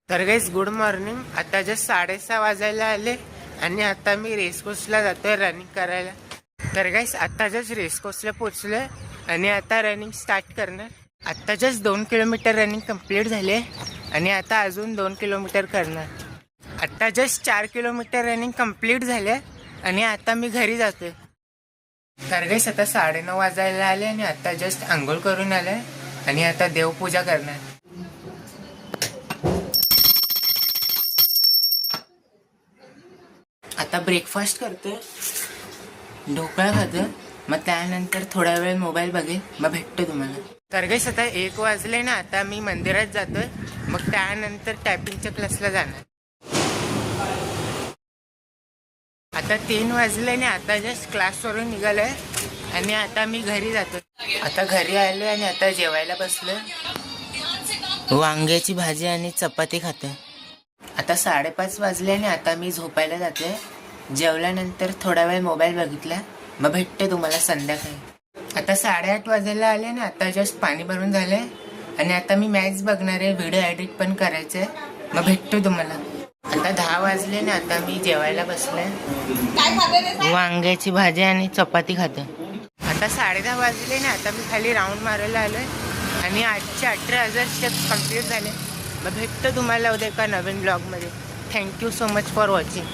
तर गाईस good morning. आता just 6:30 वाजायला आले आणि आता मी रेसकोर्सला जातोय रनिंग करायला. तर गाईस आता जस्ट रेसकोर्सला पोचलोय आणि आता रनिंग स्टार्ट करणार. आता जस्ट 2 किलोमीटर रनिंग कंप्लीट झाले आणि आता अजून 2 किलोमीटर करणार. आता जस्ट 4 किलोमीटर रनिंग कंप्लीट झाले आणि आता मी घरी जातोय. तर गाईस आता 9:30 वाजायला आले आणि आता जस्ट आंघोळ करून आले आणि आता देवपूजा करणार. आता ब्रेकफास्ट करतोय, ढोकळा खातोय, मग त्यानंतर थोडा वेळ मोबाईल बघेल, मग भेटतो तुम्हाला. तर गाईस आता 1 वाजले ना, आता मी मंदिरात जातोय, मग त्यानंतर टायपिंगच्या क्लासला जाणार. आता 3 वाजले ना, आता जस्ट क्लासवरून निघालोय आणि आता मी घरी जातोय. आता घरी आलोय आणि आता जेवायला बसलोय. वांग्याची भाजी आणि चपाती खातोय. आता 5:30 वाजले आणि आता मी झोपायला जातोय. जेवल्यानंतर थोडा वेळ मोबाईल बघितला, मग भेटते तुम्हाला संध्याकाळी. आता 8:30 वाजायला आले ना, आता जस्ट पाणी भरून झालंय आणि आता मी मॅच बघणार आहे, व्हिडिओ एडिट पण करायचंय, मग भेटतो तुम्हाला. आता 10 वाजले ना, आता मी जेवायला बसलोय. वांग्याची भाजी आणि चपाती खातोय. आता 10:30 वाजले ना, आता मी खाली राऊंड मारायला आलोय आणि आजचे 18,000 स्टेप्स कंप्लीट झाले. मग भेटतो तुम्हाला उद्या एका नवीन ब्लॉगमध्ये. Thank you so much for watching.